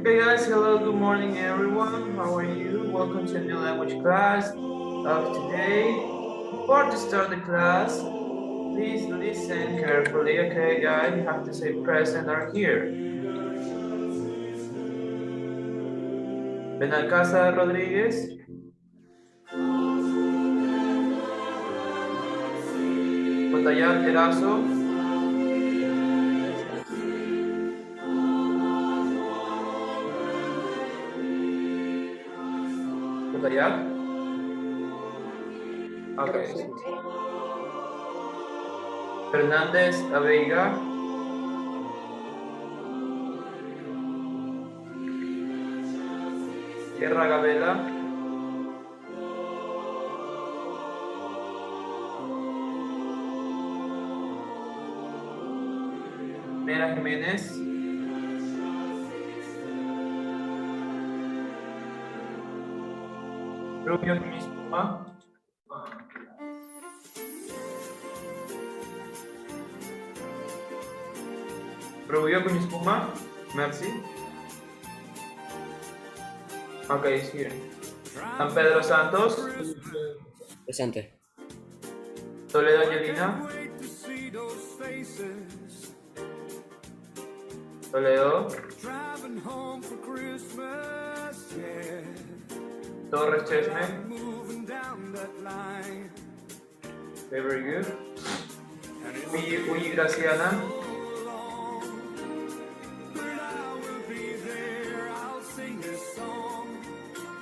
Okay, guys, hello, good morning, everyone. How are you? Welcome to a new language class of today. Before to start the class, please listen carefully, okay, guys? You have to say present or here. Benalcázar Rodríguez. Botayat Erazo. Botayat. Okay. Fernández Aveiga. Guerra Gabela. Mera Jiménez. Rubio Luis Puma. Rubio con espuma. Merci. Okay, it's here. San Pedro Santos. Presente. Toledo Angelina. Toledo. Torres Chesme. Okay, very good. Uyi Graciana.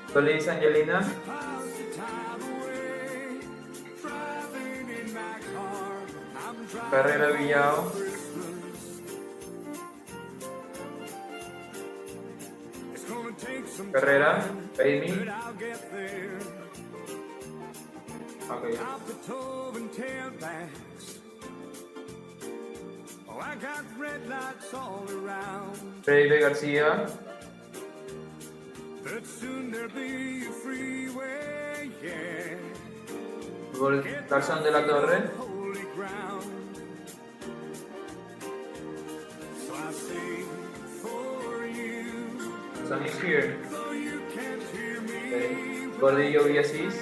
Solis Angelina. Carrera Villao. Carrera, Amy. Okay. Felipe García. Garzón de la Torre. Son is here. Okay. Gordillo Villasís.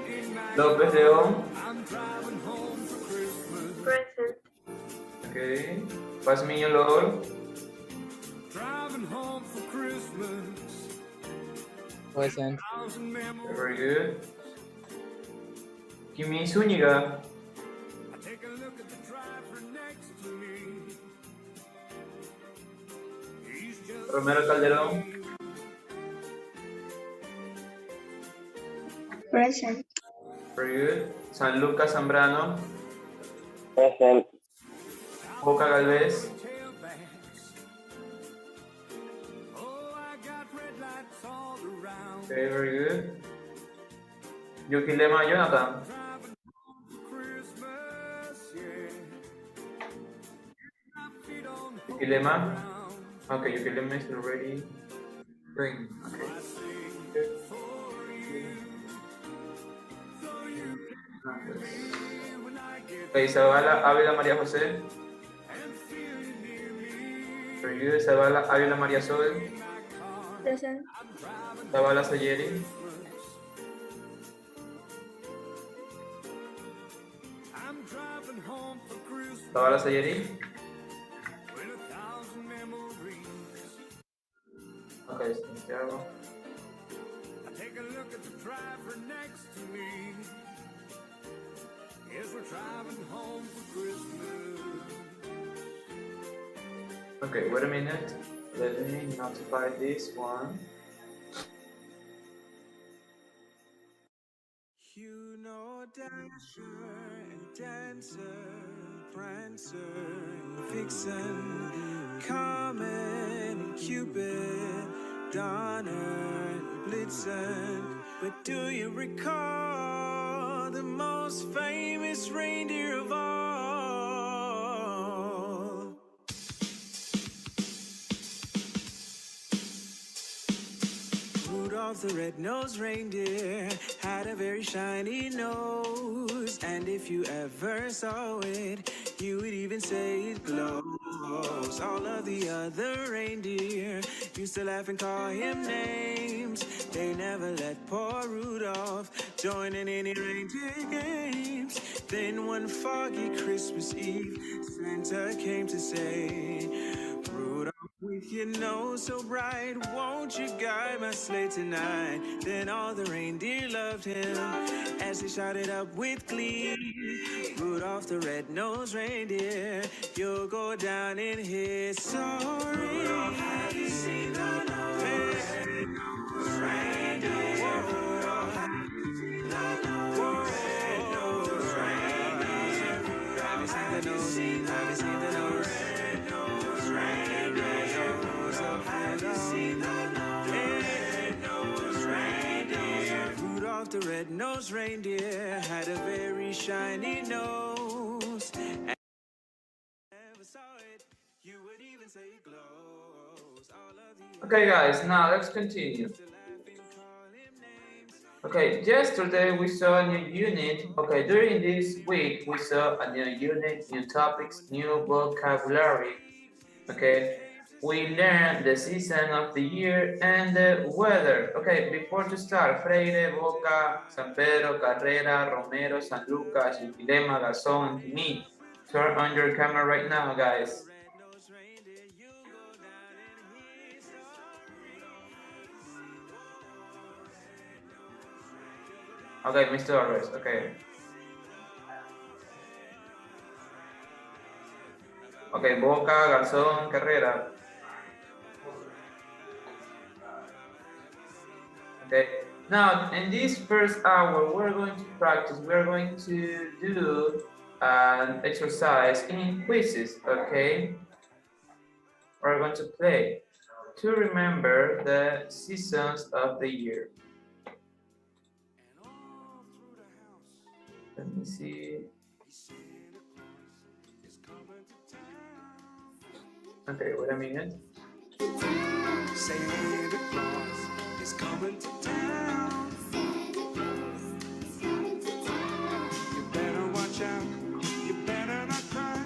Okay. López León. Present. Okay. Pazmiño Lor. Present. Very good. Kimi Zúñiga. Romero Calderón. Present. Very good. San Lucas Zambrano. Present. Boca Galvez. Okay, very good. Yukilema Jonathan. Yukilema. Okay, Yukilema is already green. Okay. Okay, Zavala Ávila María José. Very good. Zavala Ávila María Sol. Present. Zavala Sayeri. Zavala Sayeri. Okay, Santiago. Okay, wait a minute. Let me notify this one. You know Dasher and Dancer, Prancer and Vixen, Comet and Cupid, Donner and Blitzen. But do you recall the most famous reindeer of all? Rudolph the red-nosed reindeer had a very shiny nose, And if you ever saw it, you would even say it glows. All of the other reindeer used to laugh and call him names. They never let poor Rudolph join in any reindeer games. Then one foggy Christmas Eve, Santa came to say, Rudolph, with your nose so bright, won't you guide my sleigh tonight? Then all the reindeer loved him as they shouted up with glee, Rudolph the red-nosed reindeer, you'll go down in history. Rudolph, have you seen the red-nosed reindeer? Rudolph, have you seen the red-nosed reindeer? Have you seen the nose? Have you seen the nose? Red-nosed reindeer. Have you seen the red-nosed reindeer? Rudolph the red-nosed reindeer had a very shiny nose. And never saw it, you would even say it glows. All of the Okay, guys, now let's continue. Okay, yesterday we saw a new unit. Okay, during this week we saw a new unit, new topics, new vocabulary. Okay, we learned the season of the year and the weather. Okay, before to start, Freire, Boca, San Pedro, Carrera, Romero, San Lucas, Utilema, Garzón, and me. Turn on your camera right now, guys. Okay, Mr. Torres, okay. Okay, Boca, Garzón, Carrera. Okay, now in this first hour, we're going to practice, we're going to do an exercise in quizzes, okay? We're going to play to remember the seasons of the year. Let me see. Okay, wait a minute. Santa Claus is coming to town. You better watch out. You better not cry.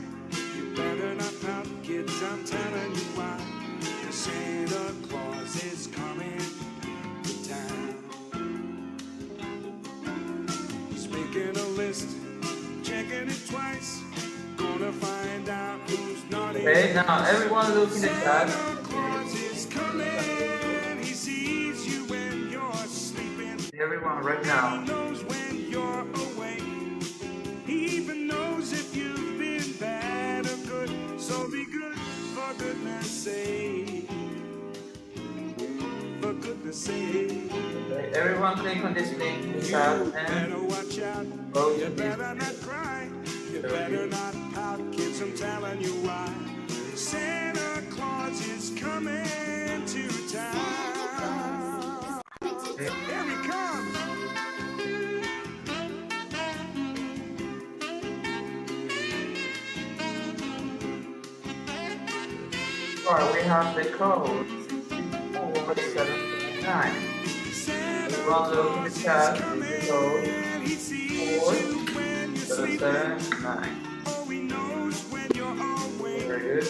You better not pout. Kids, I'm telling you why. 'Cause Santa Claus is coming to town. He's making a list, checking it twice. Gonna find out who's naughty. Okay, now everyone look in the chat. Everyone right now. He knows when you're awake. He even knows if you've been bad or good. So be good for goodness sake. For goodness sake. Okay, everyone click on this link in the chat and better watch out. go to You this. better not cry. You better not pout. Kids, I'm telling you why. Santa Claus is coming to town. Okay. Here he comes. Or we have the code 64759. Everyone look in the chat. This is the code 4759. Oh, he knows when you're awake. Very good.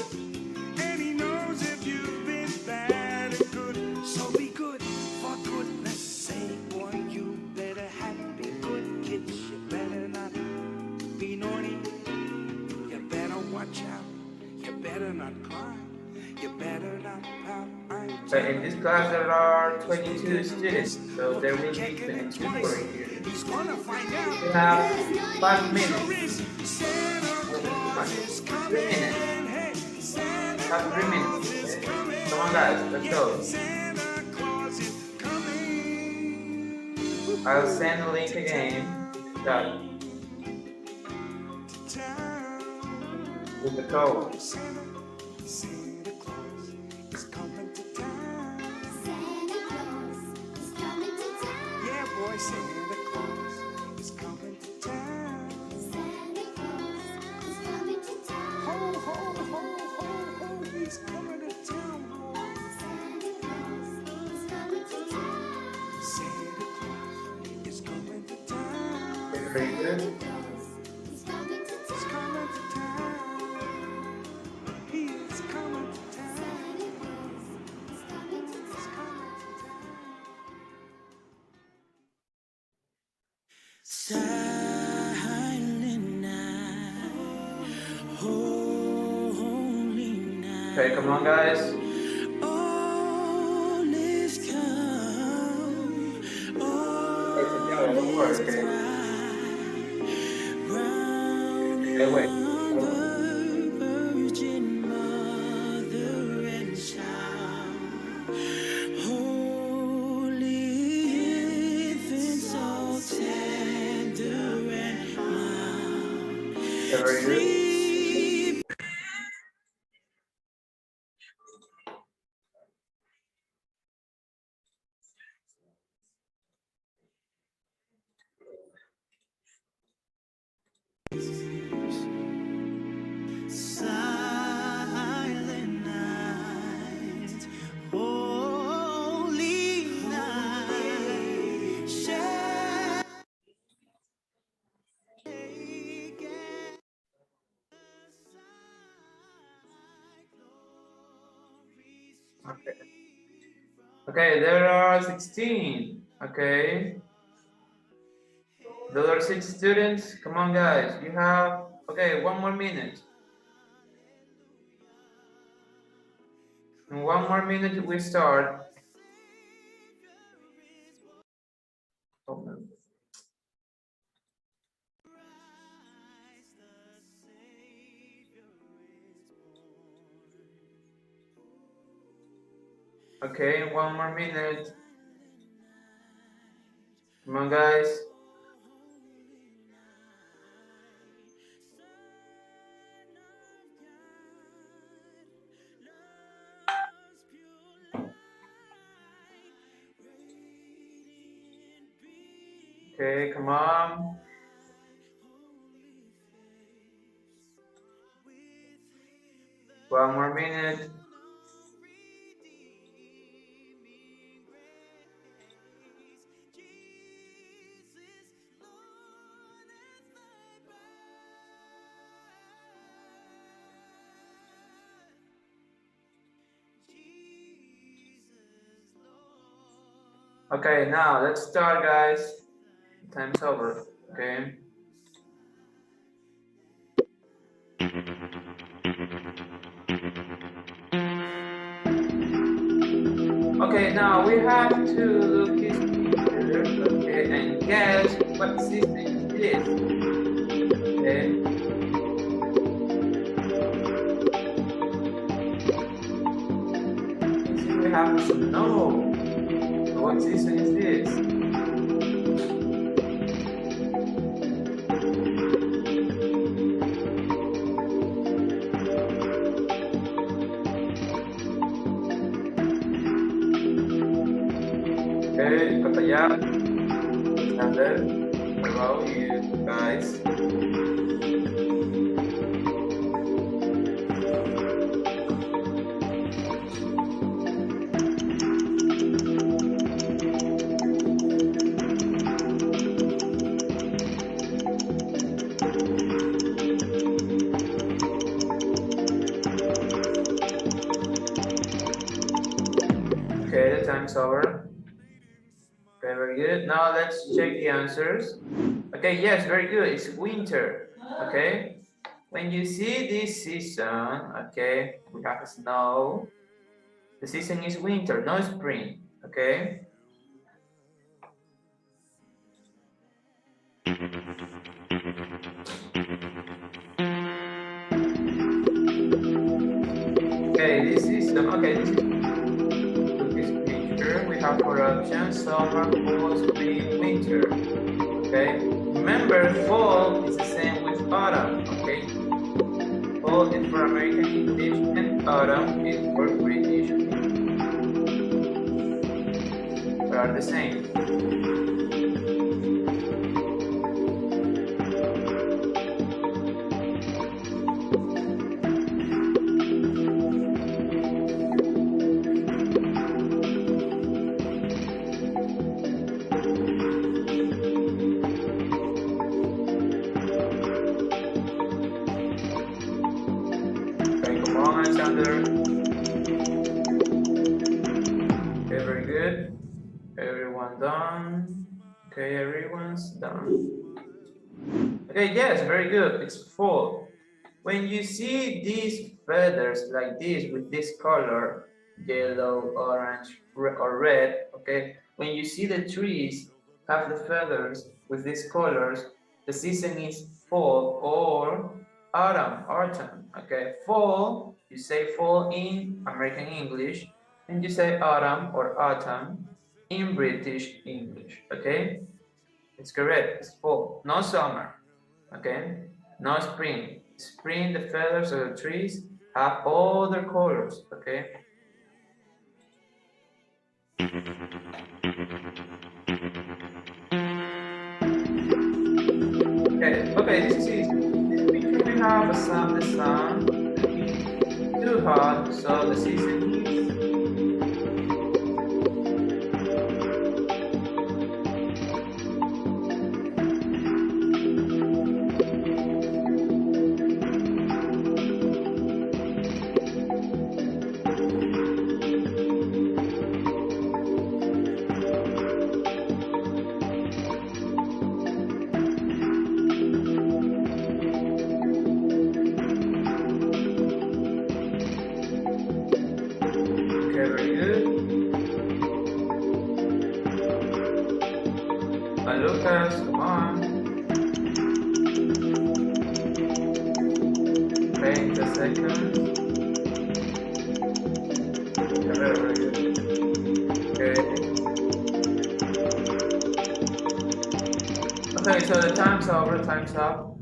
And he knows if you've been bad or good. So be good, for goodness sake, boy. You better be good, kids. You better not be naughty. You better watch out. You better not cry. You better not pout. So in this class there are 22 students, so there will be 22 for you. He's gonna find out. We have 5 minutes. Santa Claus is 3 coming. minutes. Hey, Santa Have 3 minutes. Okay. Come on guys, let's go. Santa Claus is coming. I'll send the link again. Got it. With the code. Santa Claus is coming to town. Yeah, boy, Santa Claus is coming to town. Ho, ho, ho, ho, ho, he's coming to town, boy. Santa Claus is coming to town. Very good. Holy night. Okay, come on, guys. All is calm. All Don't worry, okay? round Okay, wait. Virgin Mother and Child. Holy infant, so tender and mild. Okay, very good. Silent night, holy night, shall take Okay. Okay, there are 16. Okay. Those are 6 students. Come on, guys. You have, okay, 1 more minute. In 1 more minute, we start. Oh, no. Okay, 1 more minute. Come on, guys. Okay, come on. One more minute. Okay, now let's start, guys. Time's over. Okay. Okay, now we have to look this picture, okay, and guess what system is this. Okay. So we have to know what system is this. Okay, Kataya, Alexander, what about you guys? Okay, the time's over. Okay, very good. Now let's check the answers. Okay, yes, very good. It's winter. Okay. When you see this season, okay, we have snow. The season is winter, no spring. Okay. Okay, this is look this picture. We have 4 options: summer, fall, spring, winter. Okay. Remember, fall is the same with autumn. Okay. Fall is for American English and autumn is for British English. They are the same. Okay, come on, Alexander. Okay, very good. Everyone done. Okay, everyone's done. Okay, yes, very good. It's fall. when you see these feathers like this with this color, yellow, orange, or red, okay, when you see the trees have the feathers with these colors, the season is fall or autumn, okay? Fall, you say fall in American English, and you say autumn or autumn in British English, okay? It's correct, it's fall, no summer, okay? No spring. Spring, the feathers of the trees have all their colors, okay? Okay, this is easy. This picture we have the sun, too hot, so the season is very good. Lucas, come on. Wait a second. Very good. Okay. Okay, so the time's over, time's up.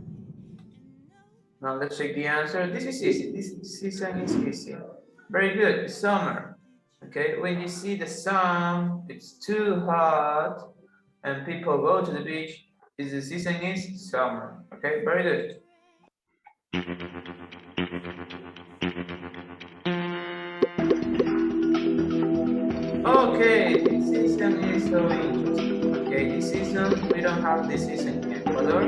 Now let's check the answer. This is easy. This season is easy. Very good. Summer. Okay, when you see the sun, it's too hot, and people go to the beach. The season is summer. Okay, very good. Okay, this season is so interesting. Okay, this season we don't have this season in Ecuador,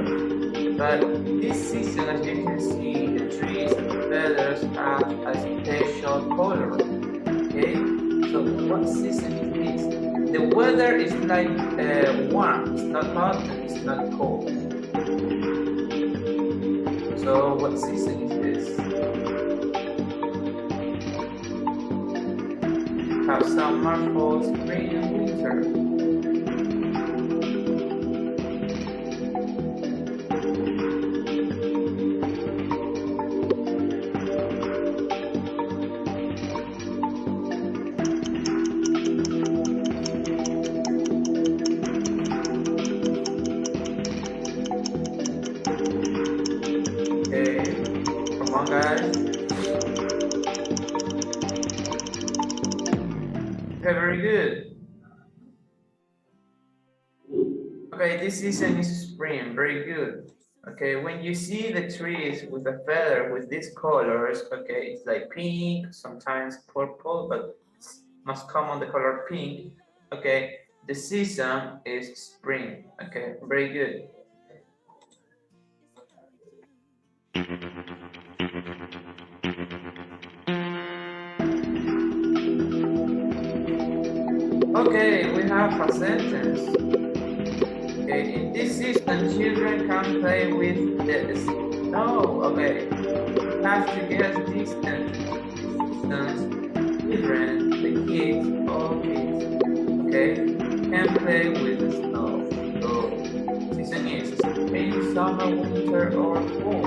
but this season, as you can see, the trees and the feathers have a special color. Okay, so what season is this? The weather is like warm. It's not hot and it's not cold. So what season is this? Have summer, fall, spring, and winter. Very good. Okay, this season is spring. Very good. Okay, when you see the trees with a feather with these colors, okay, it's like pink, sometimes purple, but it's must come on the color pink. Okay, the season is spring. Okay, very good. Okay, we have a sentence. Okay, in this season, children can play with the snow. Okay, you have to guess this sentence. Children, the kids, all kids, okay, can play with the snow. So, season is spring, summer, winter, or fall.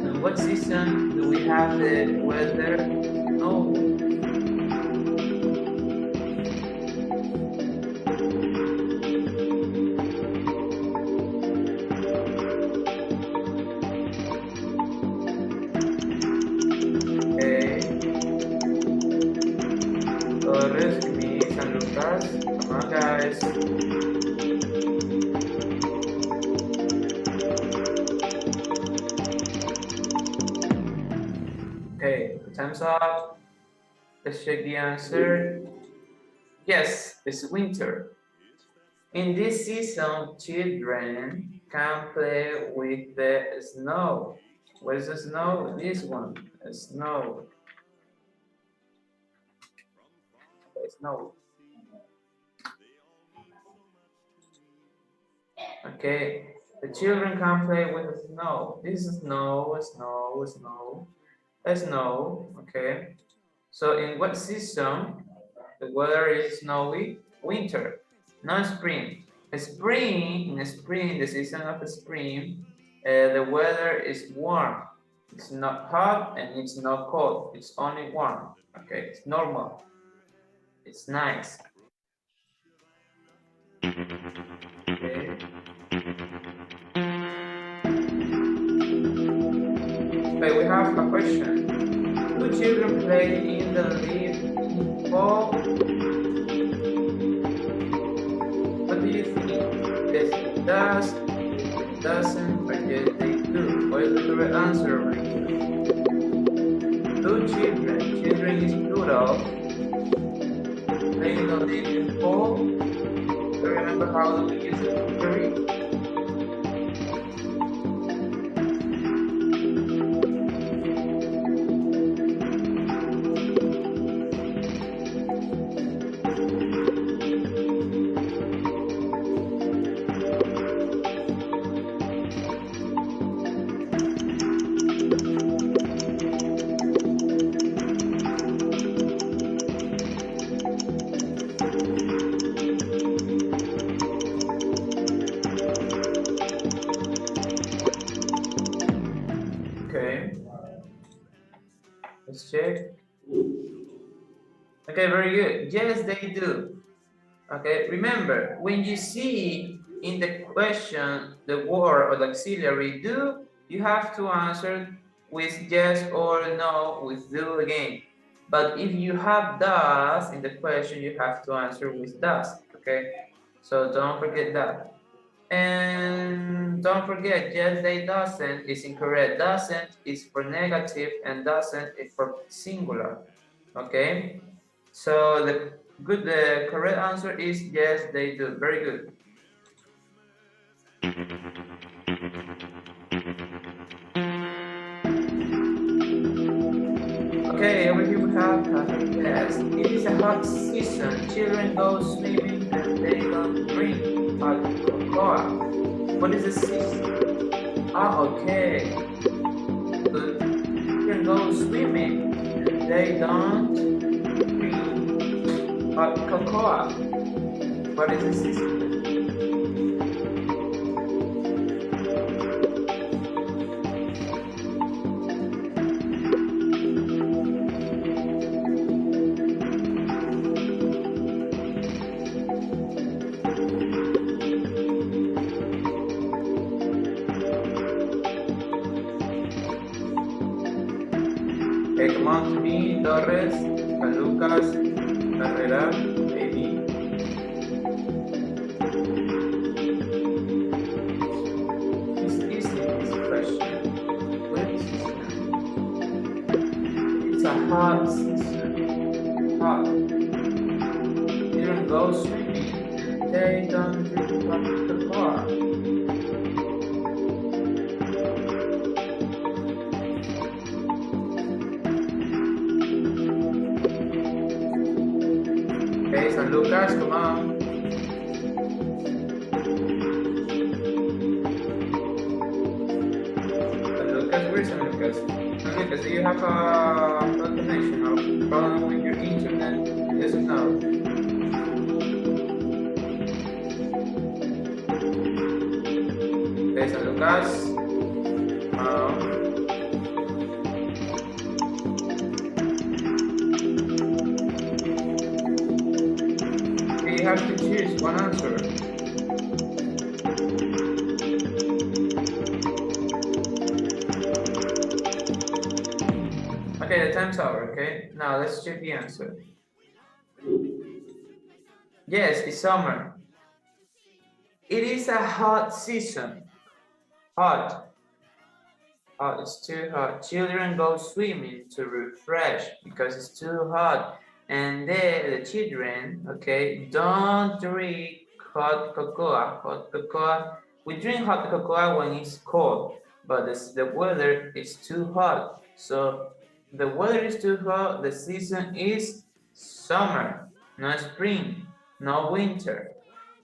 And what season do we have the weather snow? Torres, Luis, and Lucas. Come on, guys. Okay, time's up. Let's check the answer. Yes, it's winter. In this season, children can play with the snow. Where's the snow? This one, snow. Snow. Okay, the children can play with the snow. This is snow, snow, snow, snow. Okay, so in what season the weather is snowy? Winter, not spring. In spring, the season of spring, the weather is warm. It's not hot and it's not cold. It's only warm. Okay, it's normal. It's nice. Okay. Okay, we have a question. Do children play in the leaf in fall? What do you think? Yes, it does, it doesn't, or yes, they do. What is the correct answer right here? Do children is plural, play in the leaf in fall? Do you remember how do we use it theory? Okay, let's check. Okay, very good. Yes, they do. Okay, remember, when you see in the question the word or the auxiliary do, you have to answer with yes or no with do again. But if you have does in the question, you have to answer with does. Okay, so don't forget that. And don't forget, yes, they doesn't is incorrect. Doesn't is for negative and doesn't is for singular. Okay, so the correct answer is yes, they do. Very good. Okay, over here we have yes. It is a hot season. Children go swimming and they don't drink hot cocoa. What is the season? Ah, okay. Good. Children go swimming and they don't drink hot cocoa. What is the season? Okay, come on to me, Torres, Lucas, Carrera, baby. It's easy, this question. What is season? It's a hot season. Hot. Children go swimming and they don't drink hot cocoa. Okay, San Lucas, come on. San Lucas, where is San Lucas? San Lucas, do you have a connection or problem with your internet? Yes or no? Okay, San Lucas. Okay, you have to choose one answer. Okay, the time's over, okay? Now let's check the answer. Yes, it's summer. It is a hot season. Hot. Oh, it's too hot. Children go swimming to refresh because it's too hot. And then the children, okay, don't drink hot cocoa. Hot cocoa. We drink hot cocoa when it's cold, but the weather is too hot. So the weather is too hot. The season is summer, not spring, not winter.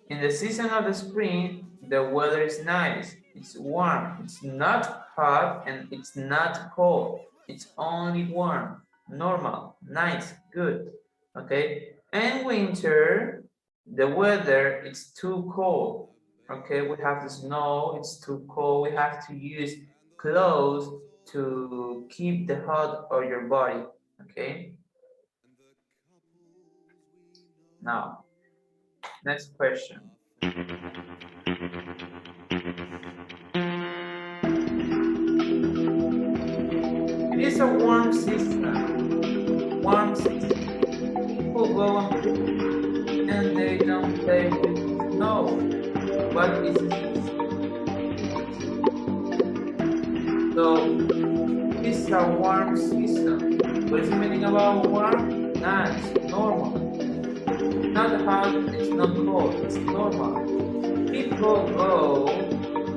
In the season of the spring, the weather is nice. It's warm. It's not hot and it's not cold. It's only warm, normal, nice, good. Okay. And winter, the weather is too cold. Okay, we have the snow, it's too cold. We have to use clothes to keep the hot of your body. Okay. Now, next question. It is a warm season. Warm season. People go on picnic and they don't play with snow. What is it? So, it's a warm season. What is the meaning about warm? Nice, normal. Not hot, it's not cold, it's normal. People go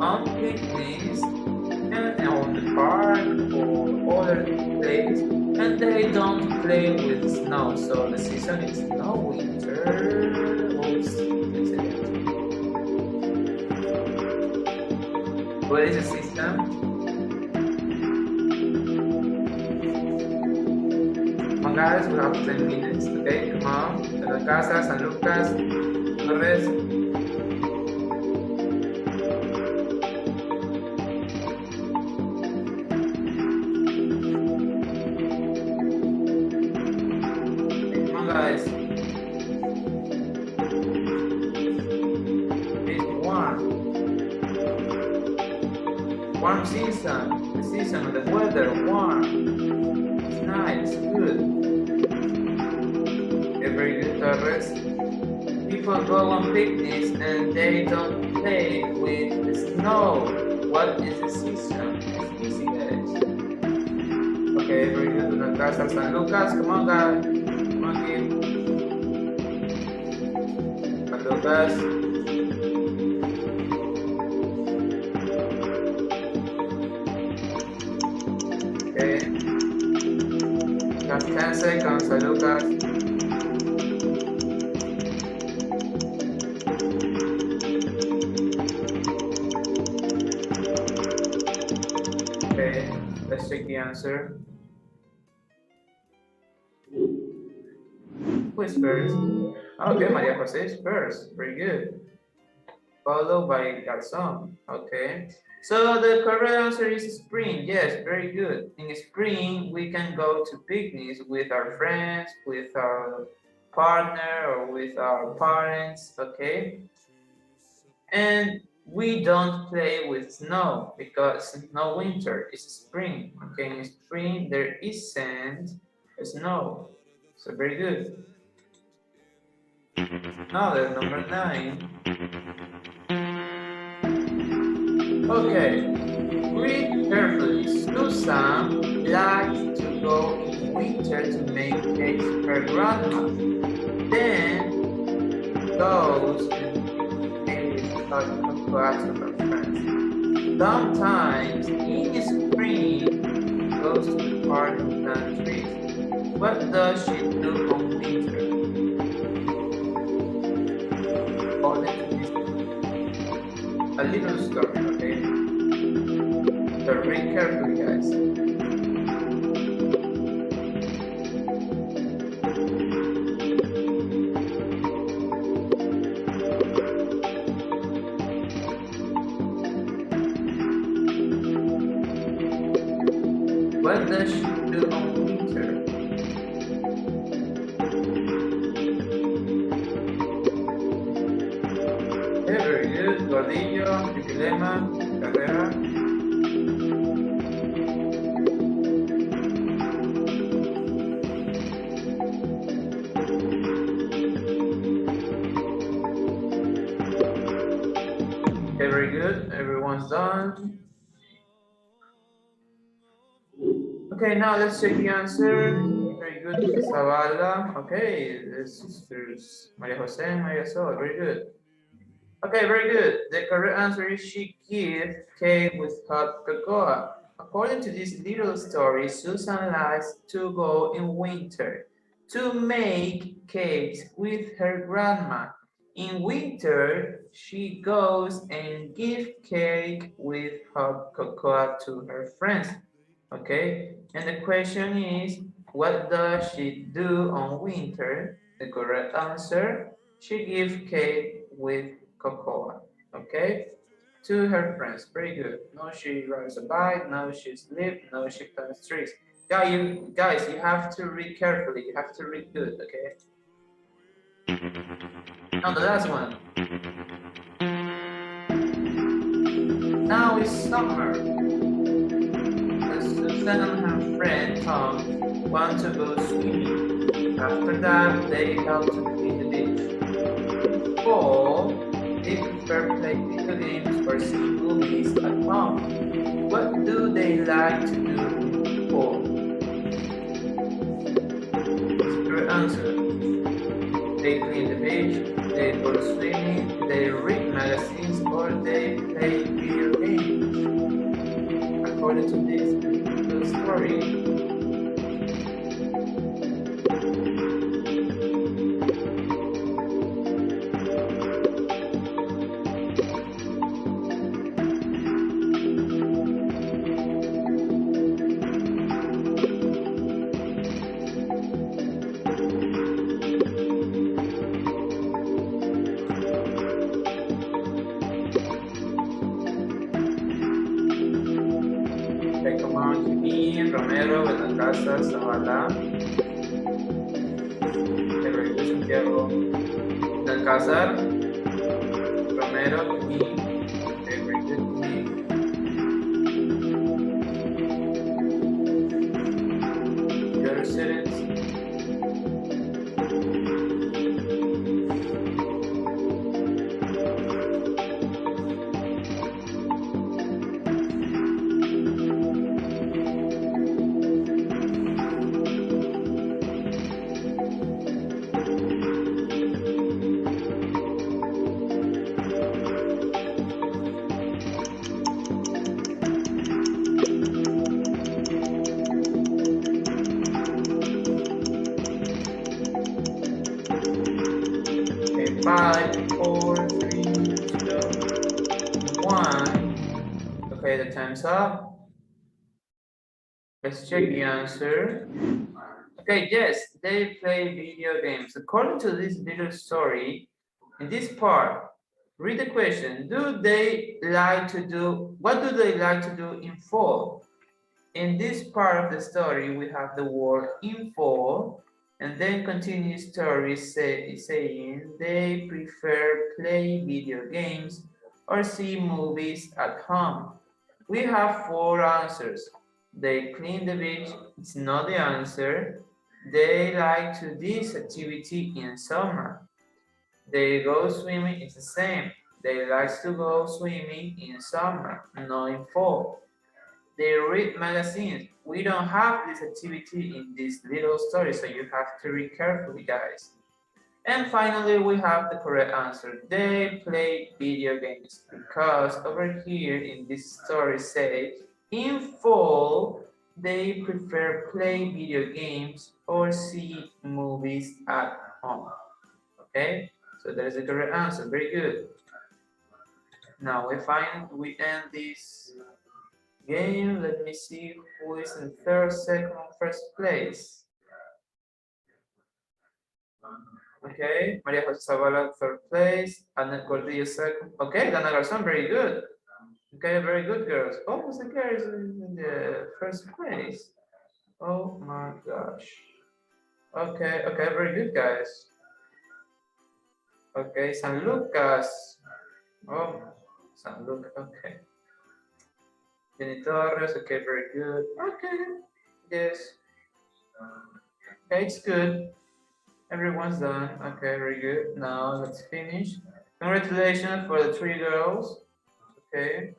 on picnics and on the park or other place and they don't play with snow. So the season is no winter. What is the season? Come on guys, we have 10 minutes, okay? Come on. De la Casa, San Lucas, Torres. Come on guys. It's warm. Warm season. The season of the weather, warm. It's nice, good. Very good, Torres. People go on picnics and they don't play with the snow. What is the season? It's easy, guys. Okay, very good. La Casa, San Lucas. Come on, guys. Come on, kid. San Lucas. Okay. Just 10 seconds, San Lucas. Let's check the answer. Who is first? Okay, Maria Jose is first. Very good. Followed by Garzon. Okay. So the correct answer is spring. Yes, very good. In spring, we can go to picnics with our friends, with our partner, or with our parents. Okay. And we don't play with snow because no winter, it's spring. Okay, in spring there isn't snow. So very good. Now the number 9. Okay, read carefully. Susan likes to go in winter to make cakes for her grandma. Then goes and class of her friends. Sometimes in spring goes to the park and plant trees. What does she do on winter? According to this, a little story, okay? So read carefully, guys. What does she do on winter? Okay, very good. Gordillo, Pipilema, Carrera. Okay, very good. Everyone's done. Okay, now let's check the answer. Very good, Zavala. Okay, sisters Maria Jose and Maria Sol. Very good. Okay, very good. The correct answer is she gives cake with hot cocoa. According to this little story, Susan likes to go in winter to make cakes with her grandma. In winter, she goes and give cake with hot cocoa to her friends. Okay, and the question is, what does she do on winter? The correct answer, she gives cake with cocoa. Okay, to her friends. Very good. No, she rides a bike. No, she sleeps. No, she plants trees. Guys, you have to read carefully. You have to read good. Okay. Now the last one. Now it's summer. Susan and her friend Tom want to go swimming. After that, they help to clean the beach. Fall, they prefer playing video games or seeing movies at home. What do they like to do in fall? What's your answer? They clean the beach, they go swimming, they read magazines, or they play video games. According to this story. Okay, come on, Jimmy, Romero, Benalcázar, Zavala. Okay, very good, Santiago. Benalcázar, Romero, Jimmy. Okay, very good, Jimmy. The other students. Okay, 5, 4, 3, 2, 1. Okay, the time's up. Let's check the answer. Okay, yes, they play video games. According to this little story, in this part, read the question. What do they like to do in fall? In this part of the story, we have the word in fall, and then continue story saying they prefer play video games or see movies at home. We have 4 answers. They clean the beach, it's not the answer. They like to do this activity in summer. They go swimming, it's the same. They like to go swimming in summer, not in fall. They read magazines. We don't have this activity in this little story, so you have to read carefully, guys. And finally, we have the correct answer. They play video games because over here in this story say, in fall, they prefer play video games or see movies at home. Okay, so that is the correct answer. Very good. Now we end this game. Let me see who is in third, second, first place. Okay, Maria Jose Zavala, third place. Annette Gordillo, second. Okay, Dana Garzon, very good. Okay, very good, girls. Oh, Jose Claire is in the first place. Oh my gosh. Okay, very good, guys. Okay, San Lucas. Oh, San Lucas, okay. Jenny Torres, okay, very good. Okay, yes. Okay, it's good. Everyone's done. Okay, very good. Now let's finish. Congratulations for the 3 girls. Okay,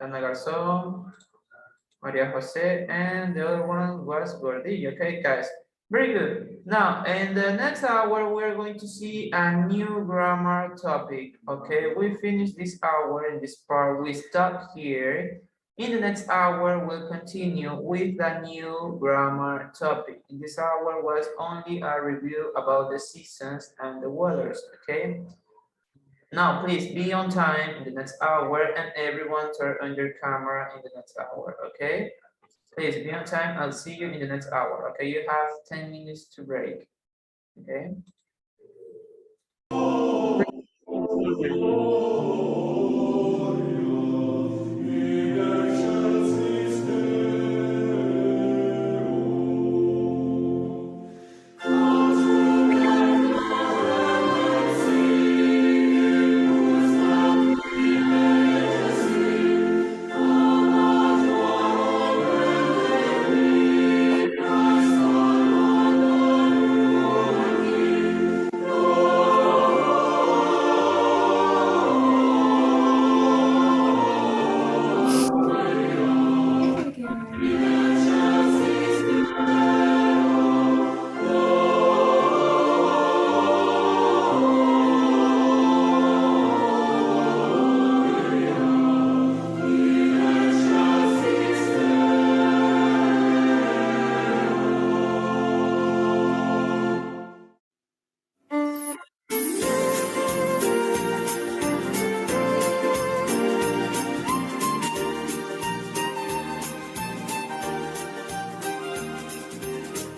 Ana Garzón, Maria Jose, and the other one was Gordillo. Okay, guys, very good. Now, in the next hour, we're going to see a new grammar topic. Okay, we finished this hour in this part. We stop here. In the next hour, we'll continue with a new grammar topic. In this hour was only a review about the seasons and the weathers, okay? Now, please be on time in the next hour and everyone turn on your camera in the next hour, okay? Please be on time. I'll see you in the next hour, okay? You have 10 minutes to break, okay?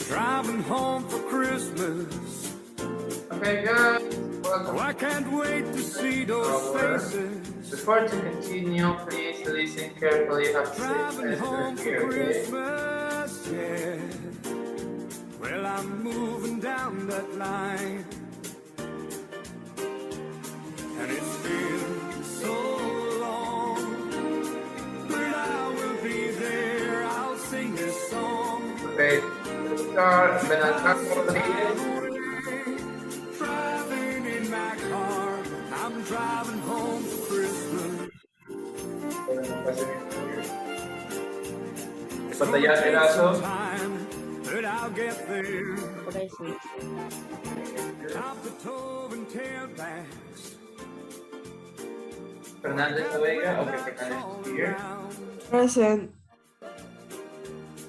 Driving home for Christmas. Okay, guys, welcome. Oh, I can't wait to see those faces. Before to continue, please listen carefully. You have to Driving say home here, for okay? Christmas, yeah. Well, I'm moving down that line, and it's been so long, but I will be there. I'll sing this song. Okay, start. Benalcázar Rodríguez. Driving in my car, I'm driving home for Christmas. Pantalla Erazo. Time, but I'll get there. Present. Top the toe and tailbacks. Fernández Vega. Okay, Fernández is here. Present.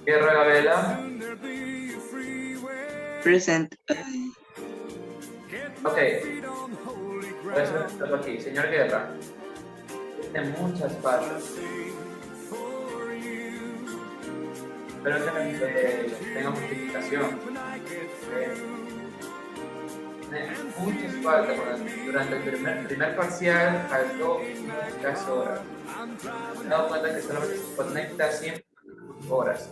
Guerra Gabela. Soon there'll be a freeway. Present. Get my Okay. feet on holy Gracias, ground. aquí. Señor Guerra. Tiene muchas I partes. sing for you. Espero que tenga multiplicación. When I get through, Tiene muchas partes. Durante el primer parcial faltó muchas horas. Me he dado cuenta que solamente se conecta siempre horas.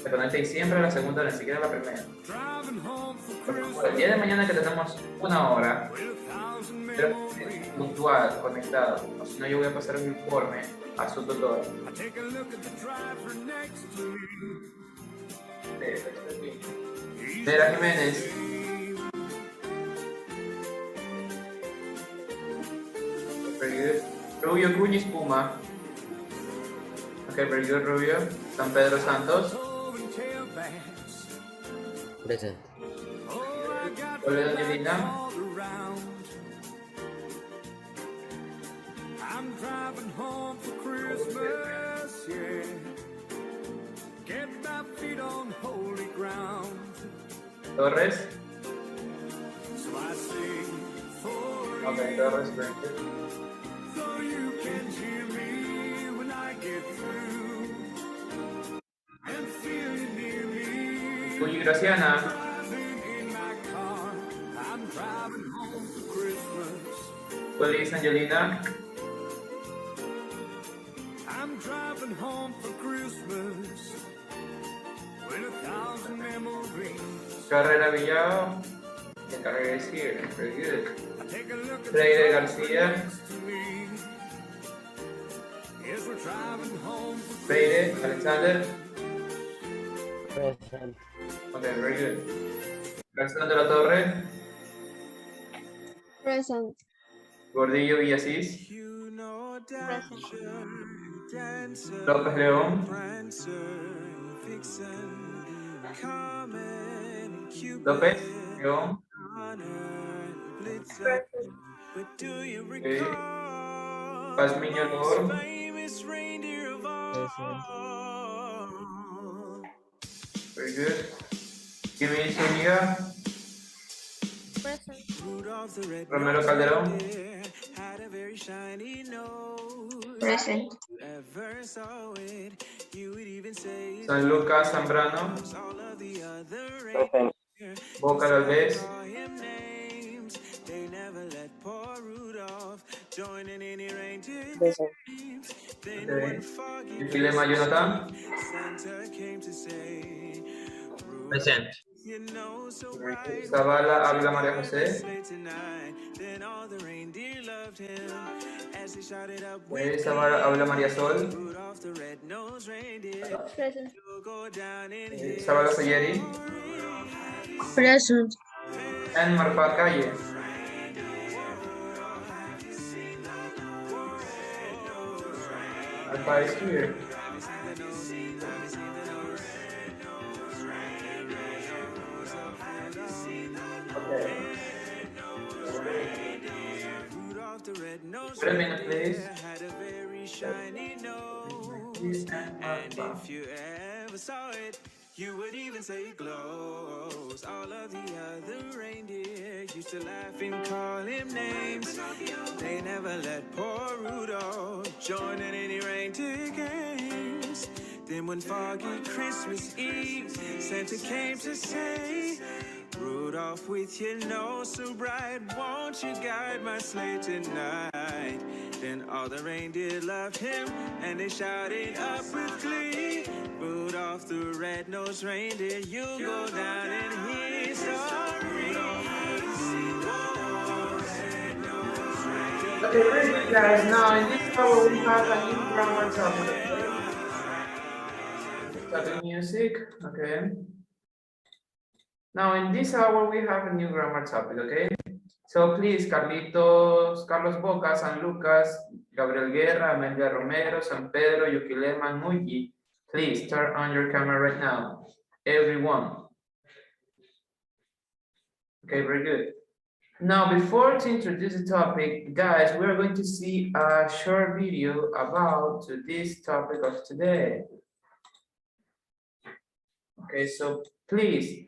Se conecta y siempre a la segunda, ni siquiera a la primera. driving home for Por Christmas. el día de mañana que tenemos una hora, With 1,000 pero memories. puntual, conectado. O si no, yo voy a pasar un informe a su tutor. I take a look at the driver next to me. Vera Jiménez. Very good. Rubio Cuñiz Puma. Okay, very good, Rubio. San Pedro Santos. Toe and tailbacks. Present. Oh, I got Toledo lights Divina. all around. I'm driving home for Christmas, yeah. Get my feet on holy ground. Torres. So I sing for Okay, you. Torres, very good. Though you can hear me when I get through. And feel you near me. Cuñi Graciana. Driving in my car. I'm driving home for Christmas. Feliz Angelina. I'm driving home for Christmas with 1,000 memories. Carrera Villao. The Carrera is here. Very good. I take a look at Freire the Garcia. next to me. Yes, we're driving home for Freire Alexander. Present. Okay, very good. Alexander de la Torre. Present. Gordillo Villasís. you know, Dasher, Dancer, López León. Prancer, Vixen, Comet, Cupid, López León. Donner, Blitzen. But do you Okay. recall Pazmiño the most Lor. famous reindeer of all? Very good. Jimmy Zúñiga. Present. Rudolph the red Romero Calderón. reindeer a very shiny nose. Present. If you ever saw it, you would even say it's San Lucas Zambrano. all of the other Present. Boca Galvez. call him names. They never let poor Rudolph join in any reindeer Present. games. Then Okay. one foggy Yukilema Jonathan. Santa came to say, Present. you know, so bright. Zavala Ávila María José. Sleigh tonight. Then all the reindeer loved him as he shouted up Zavala Ávila María Sol. Rudolph the red-nosed reindeer. Present. You'll go down in history. Zavala Sayeri. Present. And Marfat Calle. Alpha is here. Okay. Rudolph the red-nosed Wait a minute, please. had a very shiny nose. And if you ever saw it, you would even say it glows. All of the other reindeer used to laugh and call him names. They never let poor Rudolph join in any reindeer games. Then one foggy Christmas Eve, Santa came to say, Rudolph, with your nose so bright, won't you guide my sleigh tonight? Then all the reindeer loved him, and they shouted up with glee, Rudolph the red-nosed reindeer, you'll go down in history. Okay, very good, guys. Now, in this hour, we have a new grammar topic. Start the music. Okay. Now, in this hour, we have a new grammar topic. Okay. So, please, Carlos Boca, San Lucas, Gabriel Guerra, Amelia Romero, San Pedro, Yukilema, and Muyi, please turn on your camera right now. Everyone. Okay, very good. Now, before to introduce the topic, guys, we're going to see a short video about this topic of today. Okay, so please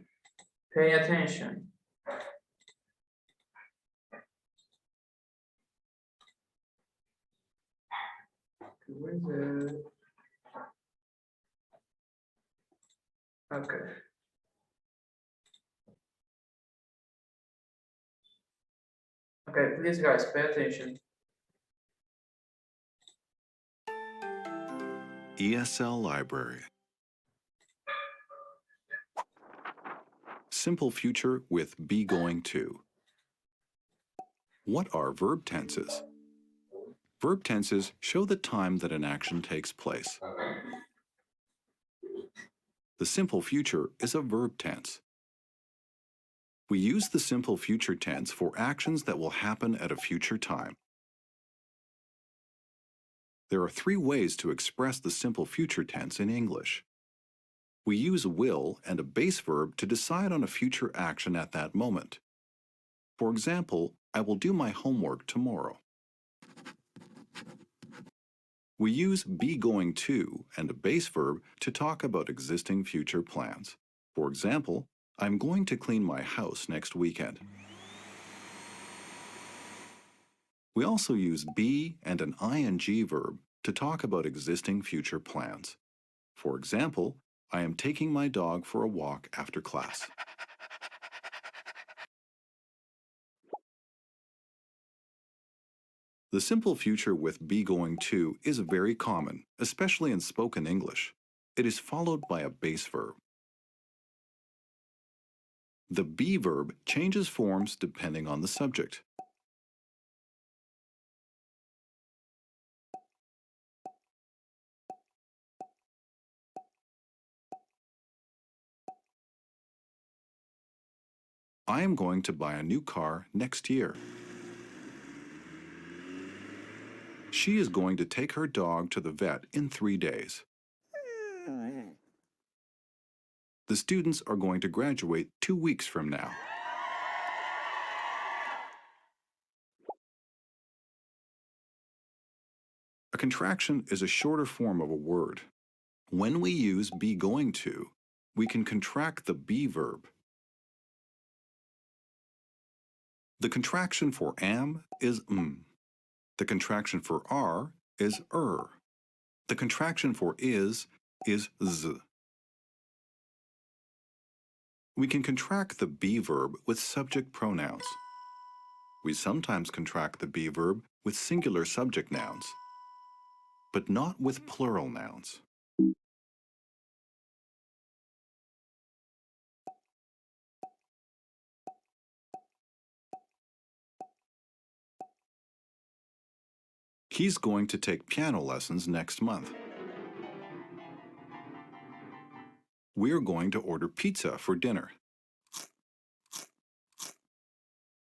pay attention. Where is it? Okay. Okay, please guys, pay attention. ESL Library. Simple future with be going to. What are verb tenses? Verb tenses show the time that an action takes place. The simple future is a verb tense. We use the simple future tense for actions that will happen at a future time. There are three ways to express the simple future tense in English. We use will and a base verb to decide on a future action at that moment. For example, I will do my homework tomorrow. We use be going to and a base verb to talk about existing future plans. For example, I'm going to clean my house next weekend. We also use be and an ing verb to talk about existing future plans. For example, I am taking my dog for a walk after class. The simple future with be going to is very common, especially in spoken English. It is followed by a base verb. The be verb changes forms depending on the subject. I am going to buy a new car next year. She is going to take her dog to the vet in 3 days. The students are going to graduate 2 weeks from now. A contraction is a shorter form of a word. When we use be going to, we can contract the be verb. The contraction for am is The contraction for are is The contraction for is z. We can contract the be verb with subject pronouns. We sometimes contract the be verb with singular subject nouns, but not with plural nouns. He's going to take piano lessons next month. We're going to order pizza for dinner.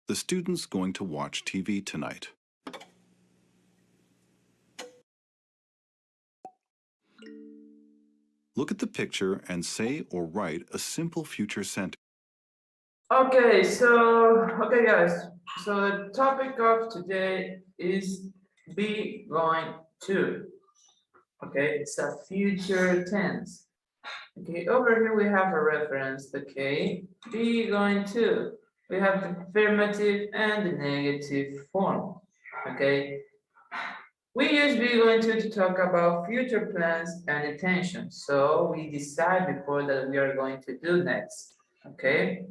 The student's going to watch TV tonight. Look at the picture and say or write a simple future sentence. Okay, guys, so the topic of today is be going to. Okay, it's a future tense. Okay, over here we have a reference. Okay, be going to. We have the affirmative and the negative form. Okay, we use be going to talk about future plans and intentions. So we decide before that we are going to do next. Okay.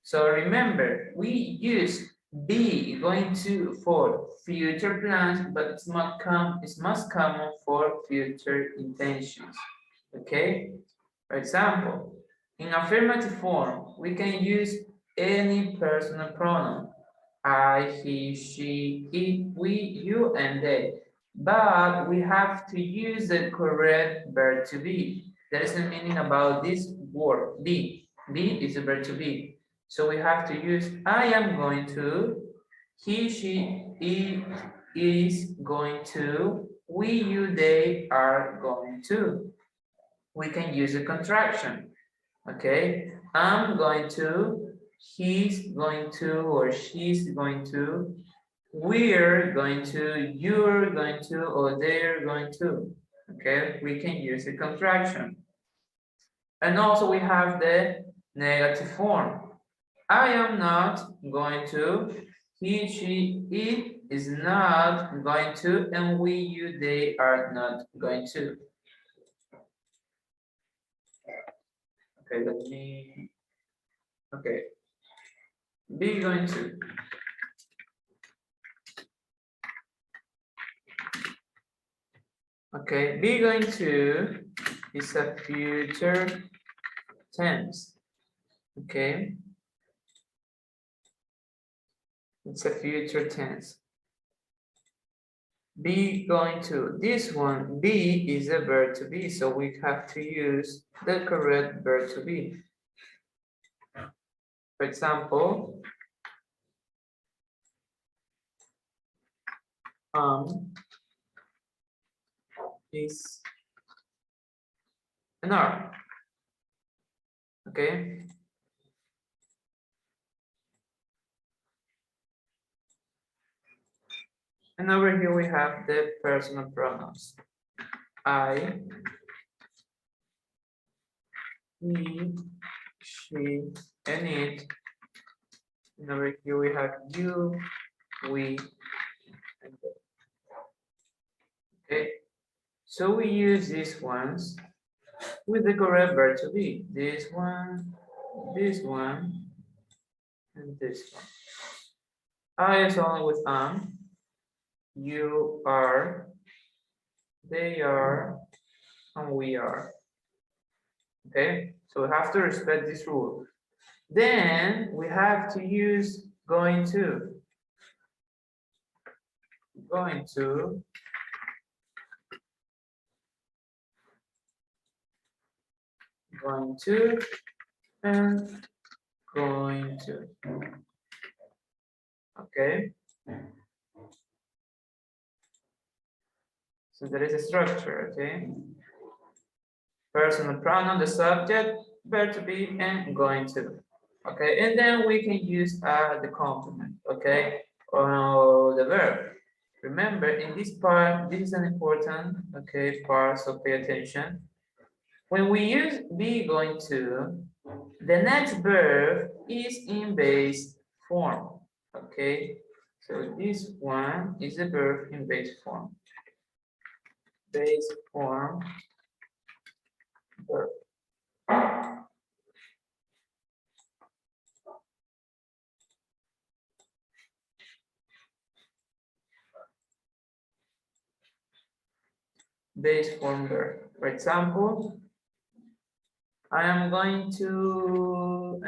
So remember, we use be going to for future plans, but it's most common for future intentions. Okay. For example, in affirmative form, we can use any personal pronoun. I, he, she, it, we, you, and they. But we have to use the correct verb to be. There is a meaning about this word, be. Be is a verb to be. So we have to use I am going to, he, she, it is going to, we, you, they are going to. We can use a contraction. Okay, I'm going to, he's going to, or she's going to, we're going to, you're going to, or they're going to. Okay, we can use a contraction. And also we have the negative form. I am not going to, he, she, it is not going to, and we, you, they are not going to. Okay, let me, okay, be going to. Okay, be going to is a future tense. Okay. It's a future tense. Be going to. This one, be is a verb to be, so we have to use the correct verb to be. For example, is an R. Okay. And over here we have the personal pronouns. I, he, she, and it. And over here we have you, we, and they. Okay. So we use these ones with the correct verb to be. This one, and this one. I is only with you are, they are, and we are. Okay, so we have to respect this rule. Then we have to use going to. Going to. Going to, and going to. Okay. So there is a structure, okay? Personal pronoun, the subject, verb to be, and going to. Okay, and then we can use the complement, okay, or the verb. Remember, in this part, this is an important, okay, part, so pay attention. When we use be going to, the next verb is in base form, okay? So this one is a verb in base form. Base form verb. Base form verb. For example, I am going to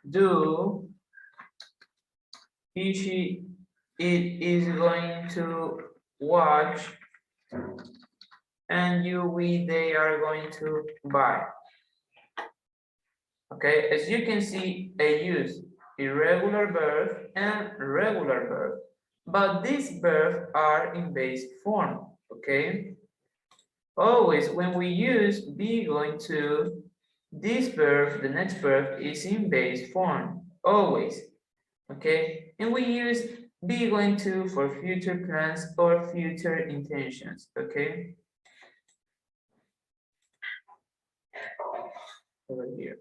do, he, she, it is going to watch, and you, we, they are going to buy. Okay, as you can see, I use irregular verb and regular verb, but these verbs are in base form. Okay, always when we use be going to, this verb, the next verb is in base form, always. Okay, and we use be going to for future plans or future intentions. Okay, over here.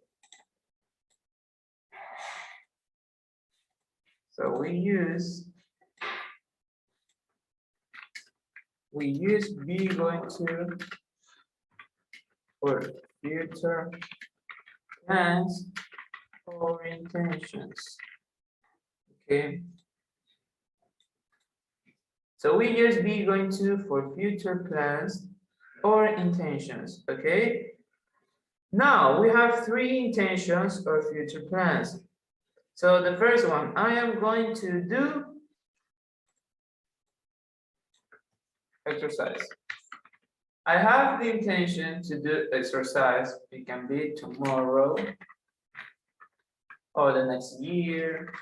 So we use be going to for future plans or intentions. Okay. So we use be going to for future plans or intentions. Okay. Now we have three intentions or future plans. So the first one, I am going to do exercise. I have the intention to do exercise. It can be tomorrow, or the next year,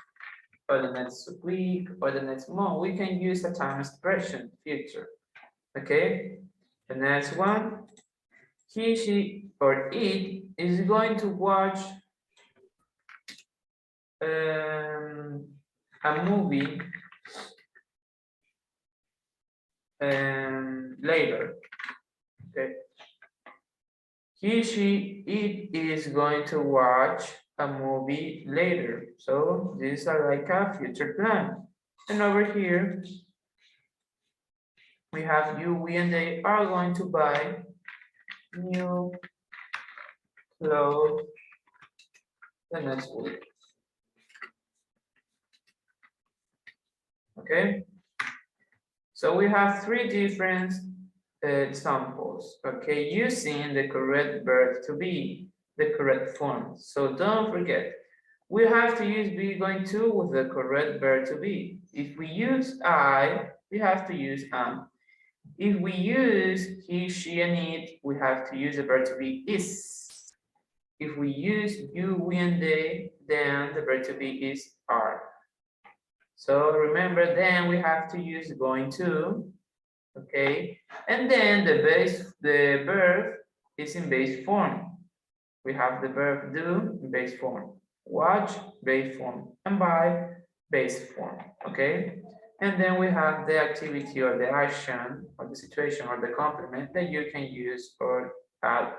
or the next week, or the next month. We can use a time expression, future. Okay, the next one, he, she, or it is going to watch a movie later. Okay, he, she, it is going to watch a movie later. So these are like a future plan. And over here, we have you, we, and they are going to buy new clothes the next week. Okay, so we have three different examples. Okay, using the correct verb to be, the correct form. So don't forget, we have to use be going to with the correct verb to be. If we use I, we have to use am. If we use he, she, and it, we have to use the verb to be is. If we use you, we, and they, then the verb to be is are. So remember, then we have to use going to, okay? And then the verb is in base form. We have the verb do in base form, watch base form, and buy base form, okay? And then we have the activity or the action or the situation or the complement that you can use or add,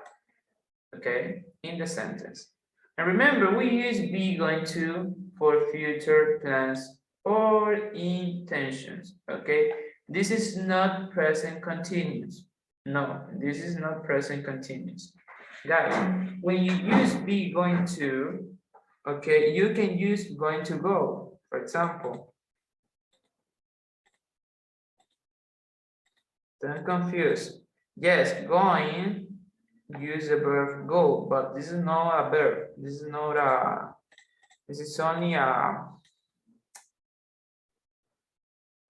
okay, in the sentence. And remember, we use be going to for future plans or intentions, okay? This is not present continuous. No, this is not present continuous. Guys, when you use be going to, okay, you can use going to go, for example. Don't confuse. Yes, going, use the verb go, but this is not a verb. This is not a, this is only a,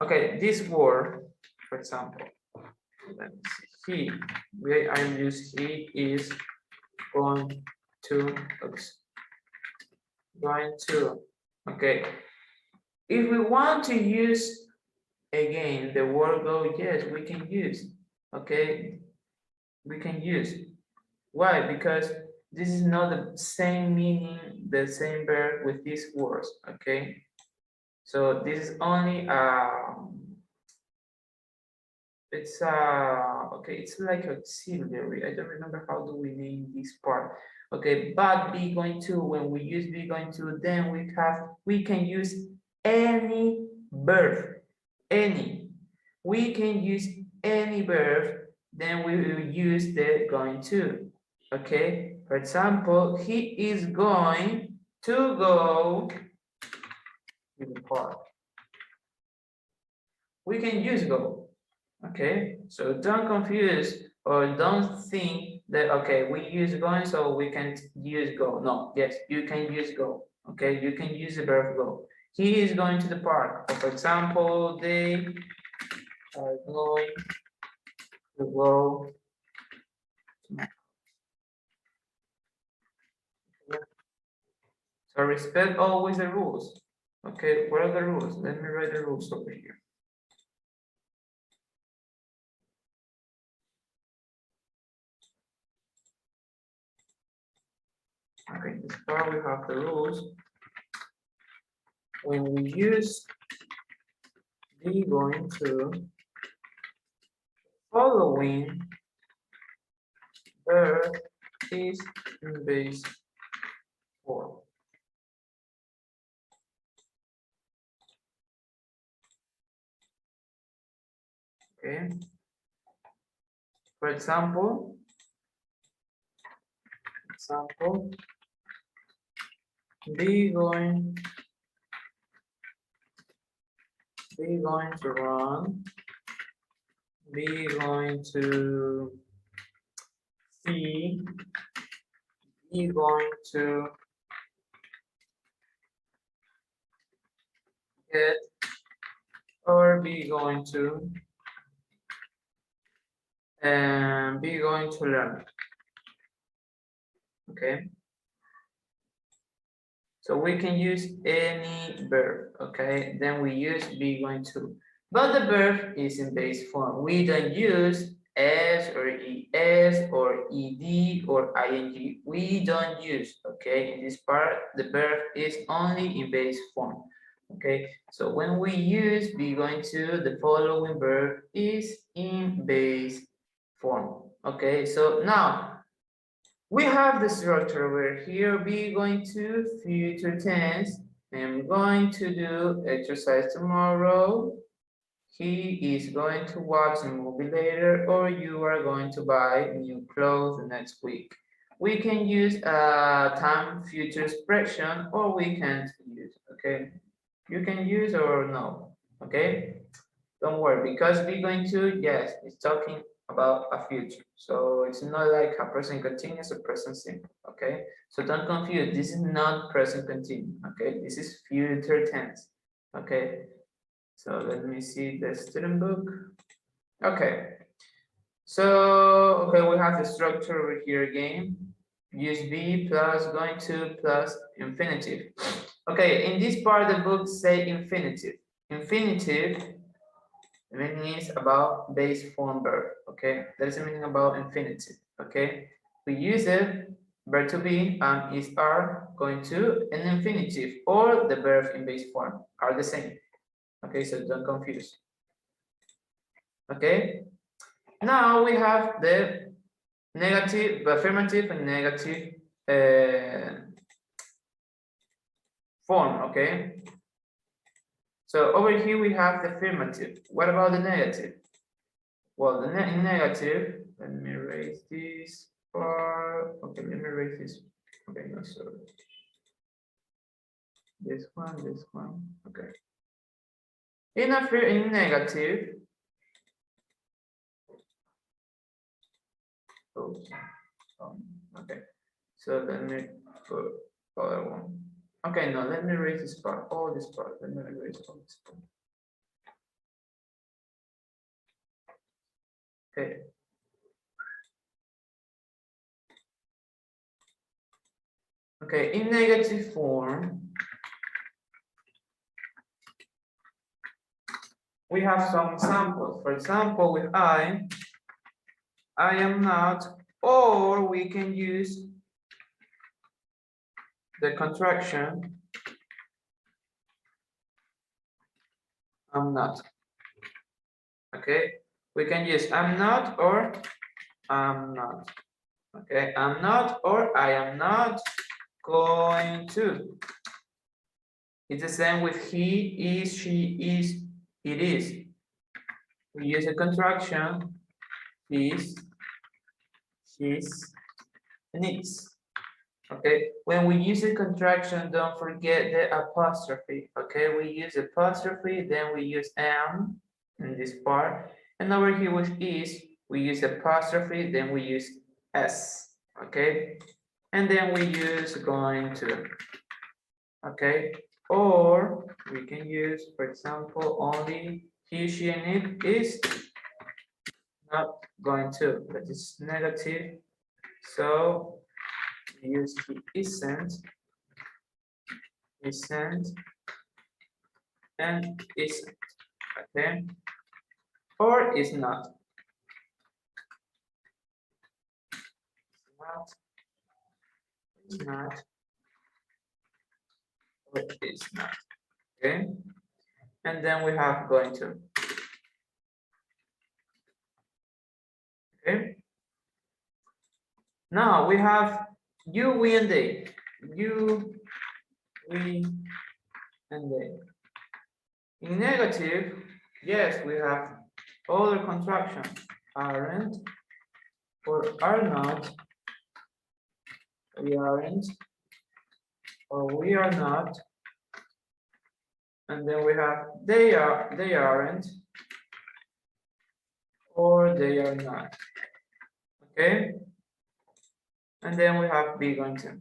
okay, this word, for example, let me see, he, I use he is going to, oops, going to, okay. If we want to use again the word go, yes, we can use, okay, we can use. Why? Because this is not the same meaning, the same verb with these words, okay? So this is only it's okay, it's like auxiliary. I don't remember how do we name this part. Okay, but be going to, when we use be going to, then we can use any verb, any. We can use any verb, then we will use the going to, okay? For example, he is going to go to the park. We can use go, okay? So don't confuse or don't think that, okay, we use going, so we can use go. No, yes, you can use go, okay? You can use the verb go. He is going to the park. Or for example, they are going to go. So respect always the rules. Okay, what are the rules? Let me write the rules over here. Okay, this part we have the rules. When we use be going to, following verb is in base form. Okay. For example, be going to run, be going to see, be going to get, or be going to, and be going to learn. Okay. So we can use any verb, okay? Then we use be going to. But the verb is in base form. We don't use s or es or ed or ing. We don't use, okay? In this part, the verb is only in base form, okay? So when we use be going to, the following verb is in base form, okay? So now, we have the structure where here be going to future tense. I'm going to do exercise tomorrow. He is going to watch a movie later, or you are going to buy new clothes next week. We can use a time future expression, or we can't use, okay? You can use or no, okay? Don't worry, because be going to, yes, it's talking about a future. So it's not like a present continuous or present simple, okay? So don't confuse, this is not present continuous, okay? This is future tense, okay? So let me see the student book. Okay. So, okay, we have the structure over here again. Use be plus going to plus infinitive. Okay, in this part, the book say infinitive. Infinitive, the meaning is about base form verb, okay? There's a meaning about infinitive, okay? We use it, verb to be, is are, going to, and infinitive, or the verb in base form are the same, okay? So don't confuse, okay? Now we have the negative, affirmative and negative form, okay? So over here we have the affirmative. What about the negative? Well, the negative, let me erase this part. Okay, let me erase this. Okay, no, sorry. This one, okay. In negative, oops. Okay, so let me put other one. Okay, no, let me erase this part, all this part, let me erase all this part. Okay. Okay, in negative form, we have some examples. For example, with I am not, or we can use the contraction, I'm not. Okay, we can use I'm not or I'm not. Okay, I'm not or I am not going to. It's the same with he, is, she, is, it is. We use a contraction, is, his, and its. Okay, when we use a contraction, don't forget the apostrophe. Okay, we use apostrophe, then we use am in this part, and over here with is, we use apostrophe, then we use s. Okay, and then we use going to. Okay, or we can use, for example, only he, she, and it is not going to, but it's negative. So we use he isn't, and isn't. Okay, or is not. Is not, or is not. Okay, and then we have going to. Okay, now we have you, we, and they. You, we, and they. In negative, yes, we have other contractions, aren't, or are not, we aren't, or we are not, and then we have they are, they aren't, or they are not. Okay, and then we have be going to.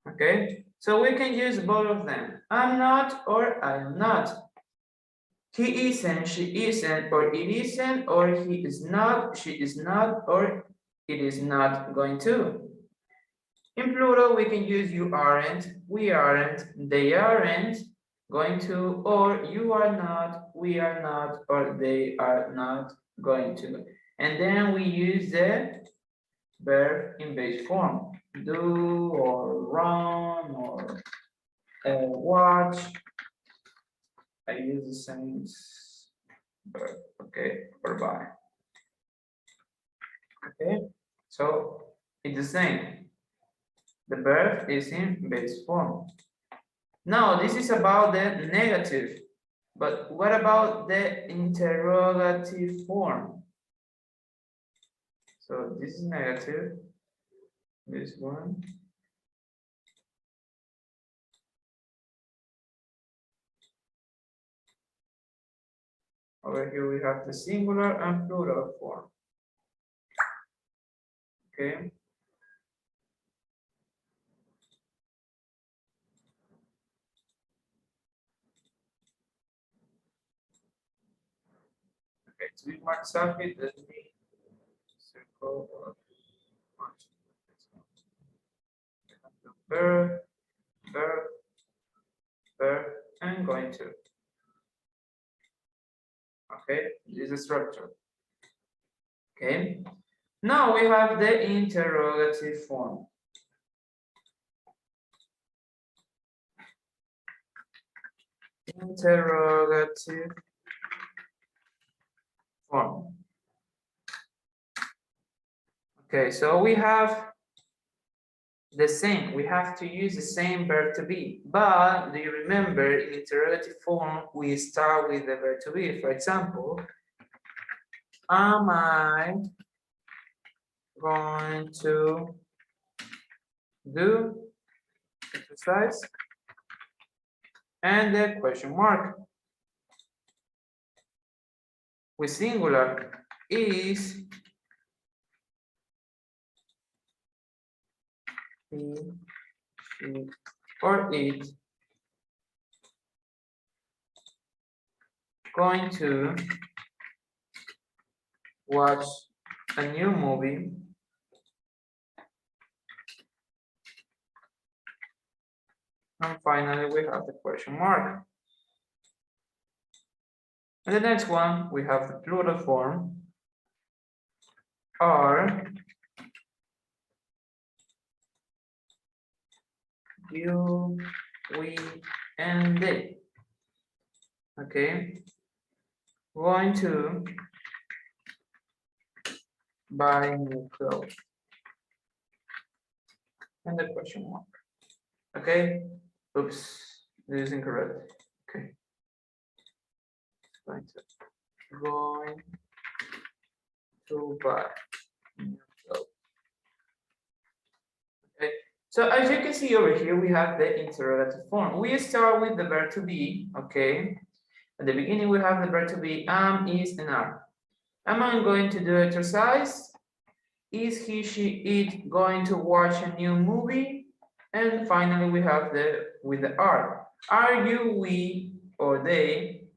Okay, so we can use both of them. I'm not or I am not. He isn't, she isn't, or it isn't, or he is not, she is not, or it is not going to. In plural, we can use you aren't, we aren't, they aren't going to, or you are not, we are not, or they are not going to. And then we use the verb in base form. Do or run or watch. I use the same verb, okay, or buy. Okay, so it's the same. The verb is in base form. Now, this is about the negative, but what about the interrogative form? So this is negative, this one. Over here we have the singular and plural form. Okay. Okay, to be more exactly, let me circle or punch. Verb, and going to. Okay, this is a structure. Okay, now we have the interrogative form. Interrogative form. Okay, so we have the same, we have to use the same verb to be, but do you remember in interrogative form we start with the verb to be? For example, am I going to do exercise? And the question mark. With singular, is he, she, or it going to watch a new movie? And finally, we have the question mark. And the next one, we have the plural form. Are you, we, and they. Okay. Going to buy new clothes. And the question mark. Okay. Oops, this is incorrect. Okay. Going to buy. Okay. So as you can see over here, we have the interrogative form. We start with the verb to be. Okay. At the beginning, we have the verb to be am, is, and are. Am I going to do exercise? Is he, she, it going to watch a new movie? And finally, we have with the are. Are you, we, or they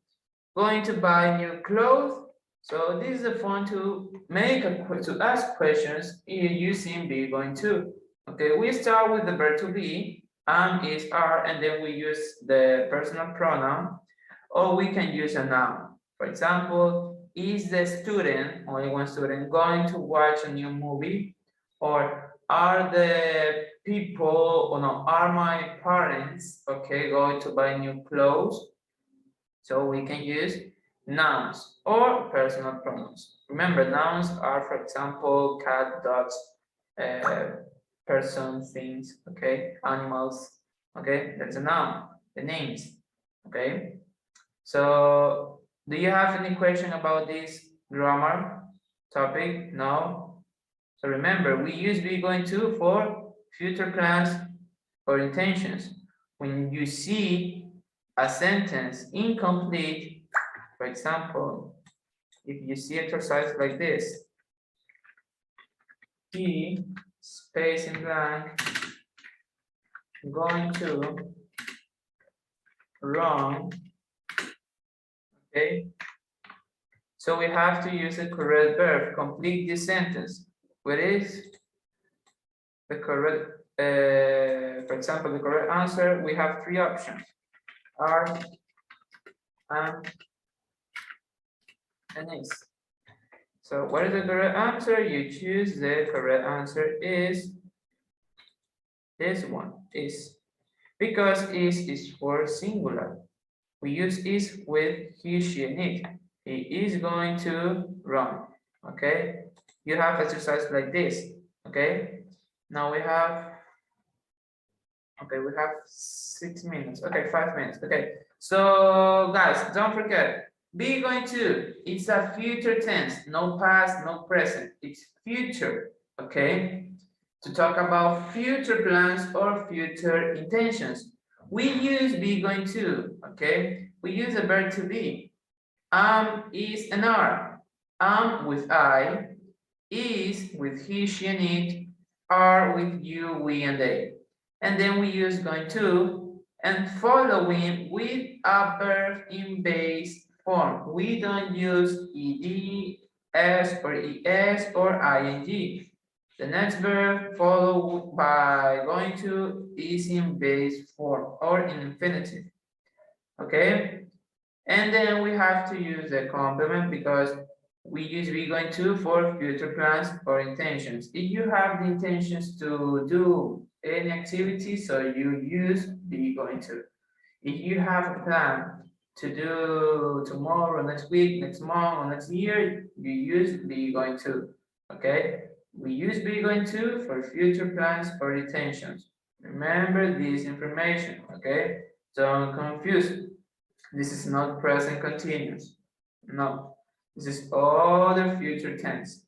going to buy new clothes? So this is a form to to ask questions using be going to. Okay, we start with the verb to be, am, is, are, and then we use the personal pronoun, or we can use a noun. For example, is the student, only one student, going to watch a new movie? Or are the people, or no, are my parents, okay, going to buy new clothes? So we can use nouns or personal pronouns. Remember, nouns are, for example, cat, dogs, person, things, okay, animals, okay, that's a noun, the names, okay. So do you have any question about this grammar topic? No. So remember, we use be going to for future class or intentions. When you see a sentence incomplete, for example, if you see exercise like this, he, space in blank, going to run, okay? So we have to use the correct verb, complete this sentence. What is the correct, for example, the correct answer, we have three options, are, am, and is. So what is the correct answer? You choose the correct answer is this one, is. Because is for singular. We use is with he, she, and it. He is going to run, okay? You have exercise like this, okay? Now we have, okay, we have 6 minutes, okay, 5 minutes, okay. So guys, don't forget, be going to, it's a future tense, no past, no present, it's future, okay? To talk about future plans or future intentions. We use be going to, okay? We use the verb to be. Am, is, and are. Am with I, is with he, she, and it, are with you, we, and they. And then we use going to, and following with a verb in base form. We don't use ed, s, or es, or ing. The next verb followed by going to is in base form or in infinitive. Okay? And then we have to use the complement because we use be going to for future plans or intentions. If you have the intentions to do any activity, so you use be going to. If you have a plan to do tomorrow, next week, next month, or next year, you use be going to. Okay? We use be going to for future plans or intentions. Remember this information, okay? Don't confuse. This is not present continuous. No, this is all the future tense.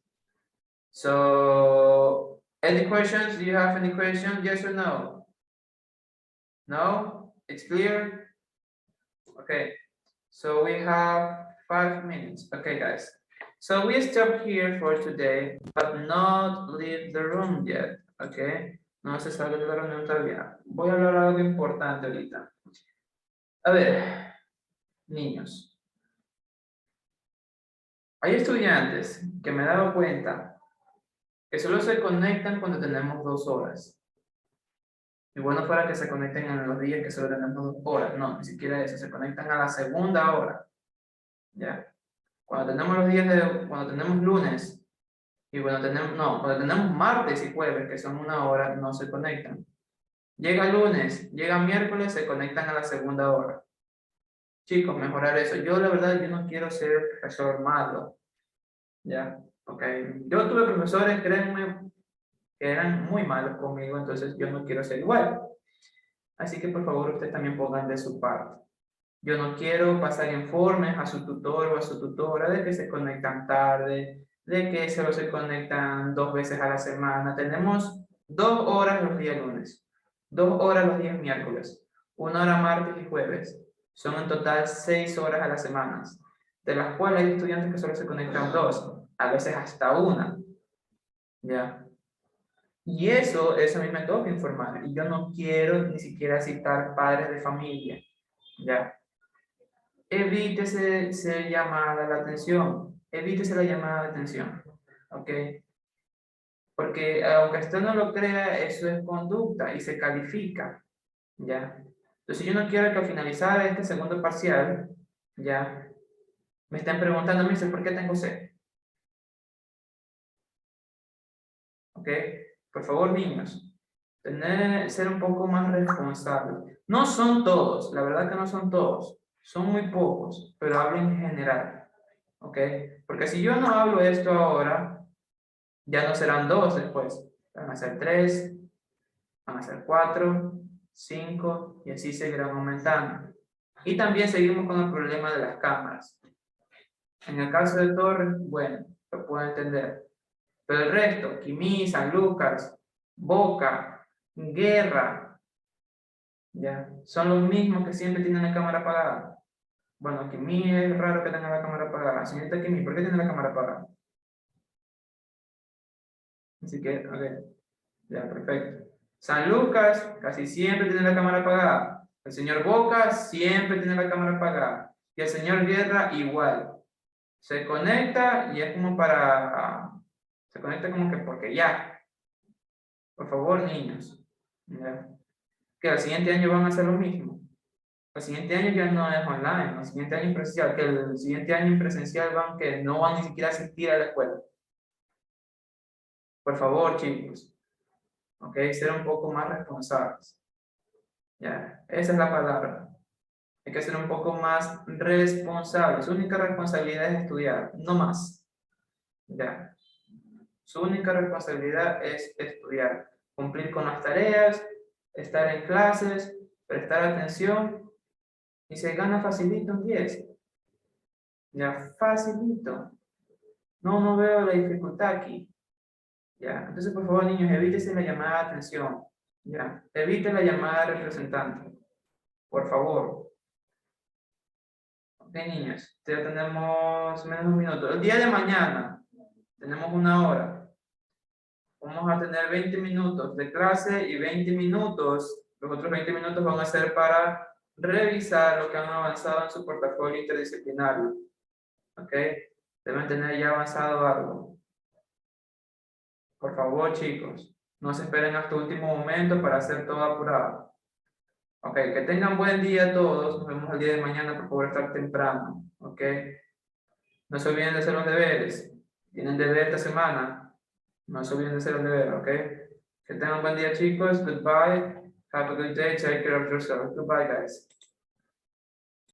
So, any questions? Do you have any questions? Yes or no? No? It's clear? Okay, so we have 5 minutes. Okay, guys. So we stop here for today, but not leave the room yet, okay? No se salga de la reunión todavía. Voy a hablar algo importante ahorita. A ver, niños. Hay estudiantes que me he dado cuenta que solo se conectan cuando tenemos 2 horas. Y bueno fuera que se conecten en los días que solo tenemos 2 horas. No, ni siquiera eso, se conectan a la segunda hora. ¿Ya? Cuando tenemos los días cuando tenemos lunes y cuando tenemos martes y jueves, que son 1 hora, no se conectan. Llega lunes, llega miércoles, se conectan a la segunda hora. Chicos, mejorar eso. Yo la verdad, yo no quiero ser profesor malo. ¿Ya? Ok. Yo tuve profesores, créanme, que eran muy malos conmigo, entonces yo no quiero ser igual. Así que por favor ustedes también pongan de su parte. Yo no quiero pasar informes a su tutor o a su tutora de que se conectan tarde, de que solo se conectan 2 veces a la semana. Tenemos 2 horas los días lunes, 2 horas los días miércoles, 1 hora martes y jueves. Son en total 6 horas a la semana, de las cuales hay estudiantes que solo se conectan 2, a veces hasta 1. ¿Ya? Y eso a mí me toca informar. Y yo no quiero ni siquiera citar padres de familia. ¿Ya? Evítese llamada de atención. Evítese la llamada de atención. ¿Ok? Porque aunque usted no lo crea, eso es conducta y se califica. ¿Ya? Entonces yo no quiero que al finalizar este segundo parcial, ¿ya? Me estén preguntando, mister, ¿por qué tengo sed? ¿Ok? Por favor, niños, ser un poco más responsables. No son todos, la verdad que no son todos. Son muy pocos, pero hablo en general. ¿Ok? Porque si yo no hablo esto ahora, ya no serán 2 después. Van a ser 3, van a ser 4, 5 y así seguirán aumentando. Y también seguimos con el problema de las cámaras. En el caso de Torres, bueno, lo puedo entender. Pero el resto, Quimí, San Lucas, Boca, Guerra, ya, son los mismos que siempre tienen la cámara apagada. Bueno, Quimí es raro que tenga la cámara apagada. Señorita Quimí, ¿por qué tiene la cámara apagada? Así que, a ver, ya, perfecto. San Lucas casi siempre tiene la cámara apagada. El señor Boca siempre tiene la cámara apagada. Y el señor Guerra igual. Se conecta y es como para... Se conecta como que porque ya. Por favor, niños. ¿Ya? Que al siguiente año van a hacer lo mismo. El siguiente año ya no es online, el siguiente año es presencial, que el siguiente año en presencial van que no van ni siquiera a asistir a la escuela. Por favor, chicos. Ok, ser un poco más responsables. Ya, esa es la palabra. Hay que ser un poco más responsables. Su única responsabilidad es estudiar, no más. Ya. Su única responsabilidad es estudiar, cumplir con las tareas, estar en clases, prestar atención y se gana facilito un 10. Ya, facilito. No veo la dificultad aquí. Ya, entonces por favor niños, evítese la llamada de atención. Ya, evite la llamada de representante. Por favor. Ok niños, ya tenemos menos de un minuto. El día de mañana tenemos 1 hora. Vamos a tener 20 minutos de clase y 20 minutos, los otros 20 minutos van a ser para revisar lo que han avanzado en su portafolio interdisciplinario. ¿Ok? Deben tener ya avanzado algo. Por favor, chicos, no se esperen hasta el último momento para hacer todo apurado. Ok, que tengan buen día todos. Nos vemos el día de mañana, por favor, estar temprano. Ok. No se olviden de hacer los deberes. Tienen deber esta semana. No se olviden de hacer los deberes, ok. Que tengan buen día, chicos. Goodbye. Have a good day. Take care of yourself. Goodbye, guys.